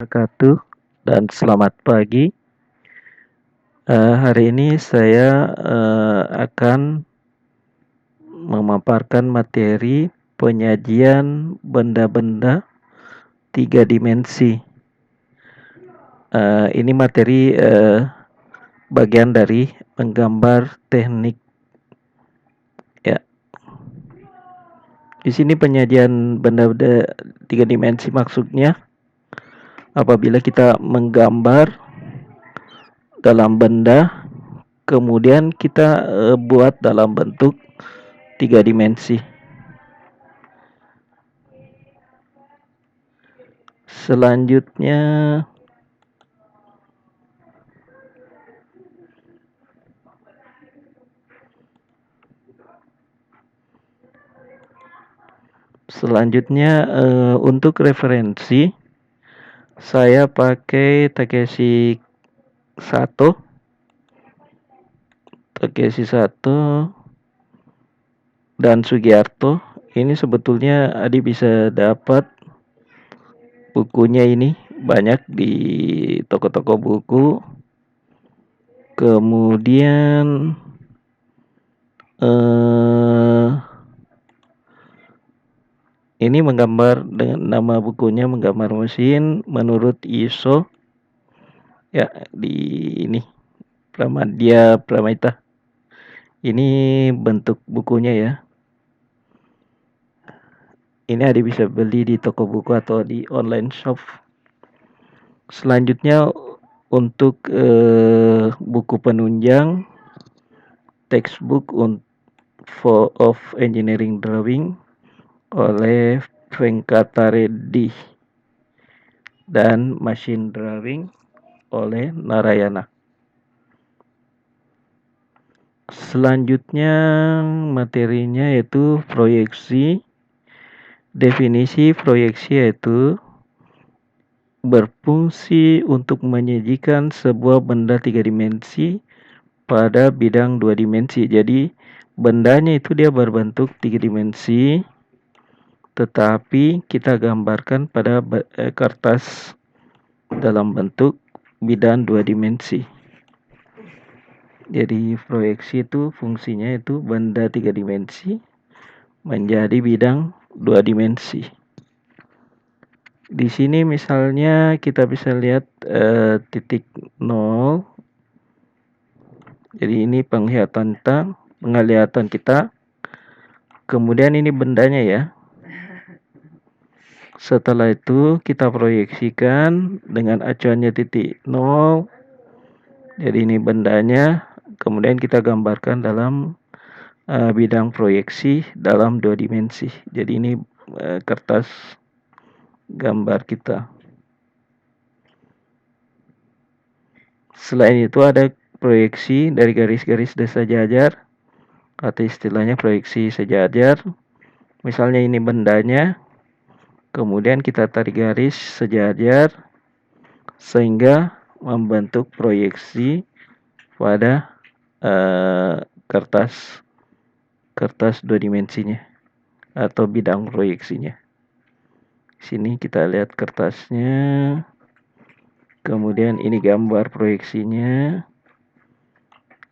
Wabarakatuh dan selamat pagi. Hari ini saya akan memaparkan materi penyajian benda-benda tiga dimensi. Ini materi bagian dari menggambar teknik. Ya, di sini penyajian benda-benda tiga dimensi maksudnya apabila kita menggambar dalam benda, kemudian kita buat dalam bentuk tiga dimensi. Selanjutnya untuk referensi saya pakai Takeshi Sato dan Sugiarto. Ini sebetulnya Adi bisa dapat bukunya ini banyak di toko-toko buku. Kemudian ini menggambar dengan nama bukunya menggambar mesin menurut ISO ya di ini Pramadya Pramita. Ini bentuk bukunya ya. Ini ada bisa beli di toko buku atau di online shop. Selanjutnya untuk buku penunjang textbook of engineering drawing oleh Venkata Reddy dan machine drawing oleh Narayana. Selanjutnya materinya yaitu proyeksi. Definisi proyeksi yaitu berfungsi untuk menyajikan sebuah benda tiga dimensi pada bidang dua dimensi. Jadi bendanya itu dia berbentuk tiga dimensi, tetapi kita gambarkan pada kertas dalam bentuk bidang dua dimensi. Jadi proyeksi itu fungsinya itu benda tiga dimensi menjadi bidang dua dimensi. Di sini misalnya kita bisa lihat titik 0. Jadi ini penglihatan kita. Kemudian ini bendanya ya. Setelah itu kita proyeksikan dengan acuannya titik 0. Jadi ini bendanya. Kemudian kita gambarkan dalam bidang proyeksi dalam dua dimensi. Jadi ini kertas gambar kita. Selain itu ada proyeksi dari garis-garis sejajar atau istilahnya proyeksi sejajar. Misalnya ini bendanya, kemudian kita tarik garis sejajar sehingga membentuk proyeksi pada kertas dua dimensinya atau bidang proyeksinya. Sini kita lihat kertasnya. Kemudian ini gambar proyeksinya.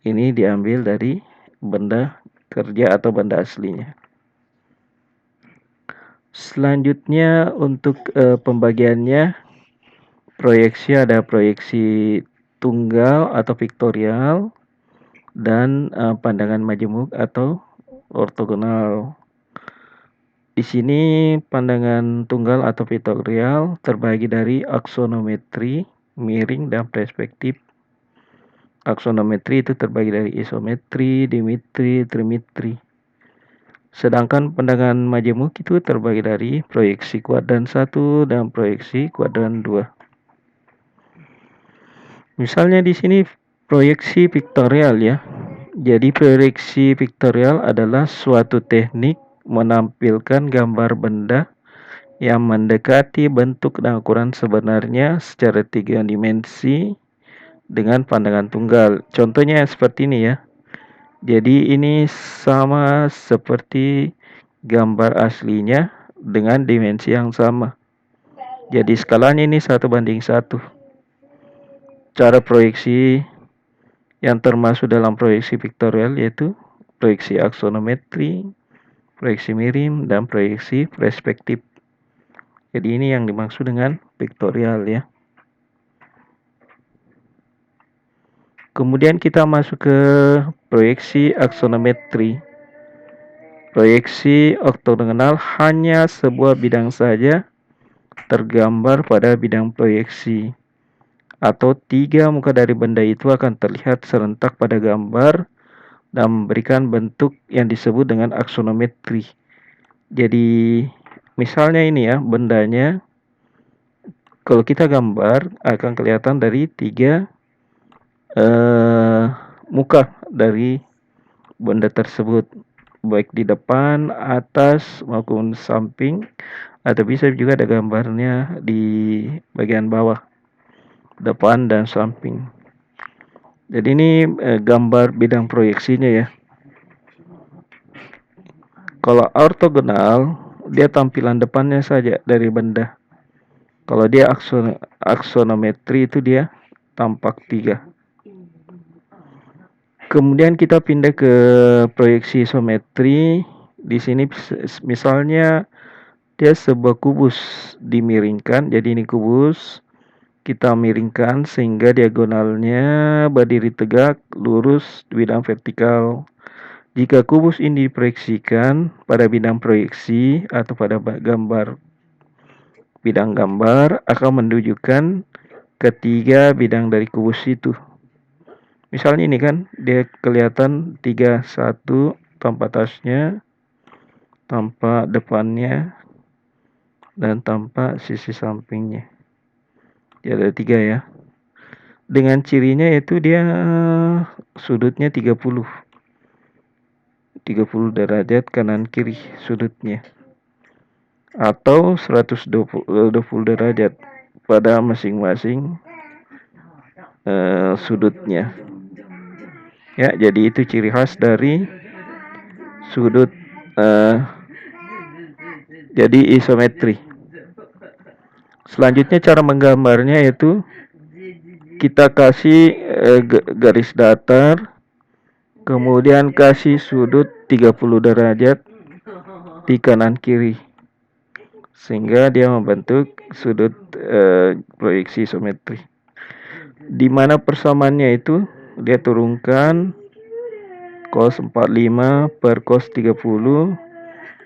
Ini diambil dari benda kerja atau benda aslinya. Selanjutnya untuk pembagiannya, proyeksi ada proyeksi tunggal atau vektorial dan pandangan majemuk atau ortogonal. Di sini pandangan tunggal atau vektorial terbagi dari aksonometri, miring, dan perspektif. Aksonometri itu terbagi dari isometri, dimetri, trimetri. Sedangkan pandangan majemuk itu terbagi dari proyeksi kuadran 1 dan proyeksi kuadran 2. Misalnya di sini proyeksi vektorial ya. Jadi proyeksi vektorial adalah suatu teknik menampilkan gambar benda yang mendekati bentuk dan ukuran sebenarnya secara tiga dimensi dengan pandangan tunggal. Contohnya seperti ini ya. Jadi ini sama seperti gambar aslinya dengan dimensi yang sama. Jadi skalanya ini 1:1. Cara proyeksi yang termasuk dalam proyeksi piktorial yaitu proyeksi aksonometri, proyeksi mirim, dan proyeksi perspektif. Jadi ini yang dimaksud dengan piktorial ya. Kemudian kita masuk ke proyeksi aksonometri. Proyeksi ortogonal hanya sebuah bidang saja tergambar pada bidang proyeksi, atau 3 muka dari benda itu akan terlihat serentak pada gambar dan memberikan bentuk yang disebut dengan aksonometri. Jadi misalnya ini ya, bendanya kalau kita gambar akan kelihatan dari 3 muka dari benda tersebut, baik di depan, atas maupun samping, atau bisa juga ada gambarnya di bagian bawah, depan dan samping. Jadi ini gambar bidang proyeksinya ya. Kalau ortogonal, dia tampilan depannya saja dari benda. Kalau dia aksonometri itu dia tampak 3. Kemudian kita pindah ke proyeksi isometri. Di sini misalnya dia sebuah kubus dimiringkan. Jadi ini kubus kita miringkan sehingga diagonalnya berdiri tegak, lurus di bidang vertikal. Jika kubus ini diproyeksikan pada bidang proyeksi atau pada gambar bidang gambar akan menunjukkan ketiga bidang dari kubus itu. Misalnya ini kan dia kelihatan 1 tanpa atasnya, tanpa depannya, dan tanpa sisi sampingnya. Jadi ada 3 ya. Dengan cirinya yaitu dia sudutnya 30 derajat kanan kiri sudutnya, atau 120 derajat pada masing-masing sudutnya. Ya, jadi itu ciri khas dari sudut jadi isometri. Selanjutnya cara menggambarnya yaitu kita kasih garis datar, kemudian kasih sudut 30 derajat di kanan kiri, sehingga dia membentuk sudut proyeksi isometri. Di mana persamaannya itu dia turunkan cos 45 per cos 30,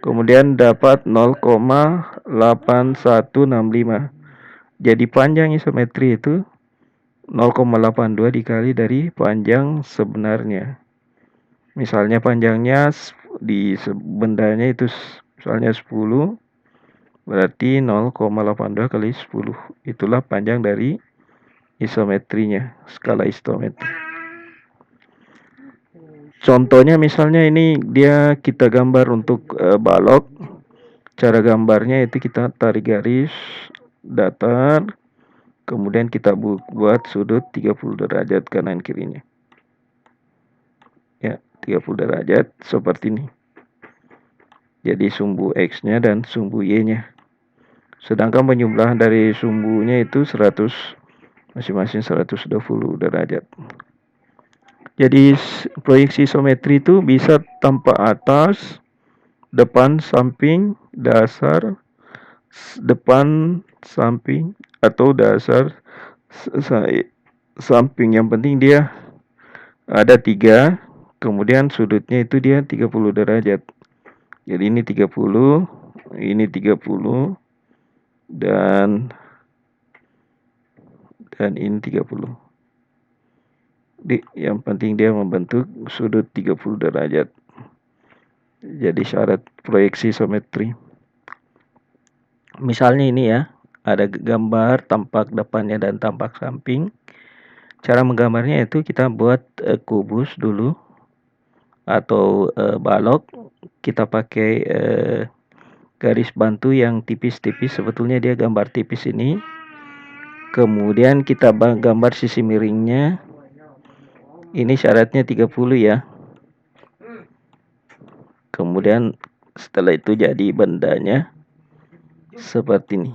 kemudian dapat 0,8165. Jadi panjang isometri itu 0,82 dikali dari panjang sebenarnya. Misalnya panjangnya di bendanya itu misalnya 10, berarti 0,82 kali 10. Itulah panjang dari isometrinya, skala isometri. Contohnya misalnya ini dia kita gambar untuk balok. Cara gambarnya itu kita tarik garis datar, kemudian kita buat sudut 30 derajat kanan kirinya. Ya, 30 derajat seperti ini. Jadi sumbu X-nya dan sumbu Y-nya. Sedangkan penjumlahan dari sumbunya itu 100, masing-masing 120 derajat. Jadi proyeksi isometri itu bisa tanpa atas, depan, samping, dasar, depan, samping, atau dasar, samping. Yang penting dia ada 3, kemudian sudutnya itu dia 30 derajat. Jadi ini 30, ini 30, dan ini 30. Yang penting dia membentuk sudut 30 derajat. Jadi syarat proyeksi isometri. Misalnya ini ya, ada gambar tampak depannya dan tampak samping. Cara menggambarnya itu kita buat kubus dulu atau balok. Kita pakai garis bantu yang tipis-tipis, sebetulnya dia gambar tipis ini. Kemudian kita gambar sisi miringnya. Ini syaratnya 30 ya. Kemudian setelah itu jadi bendanya seperti ini.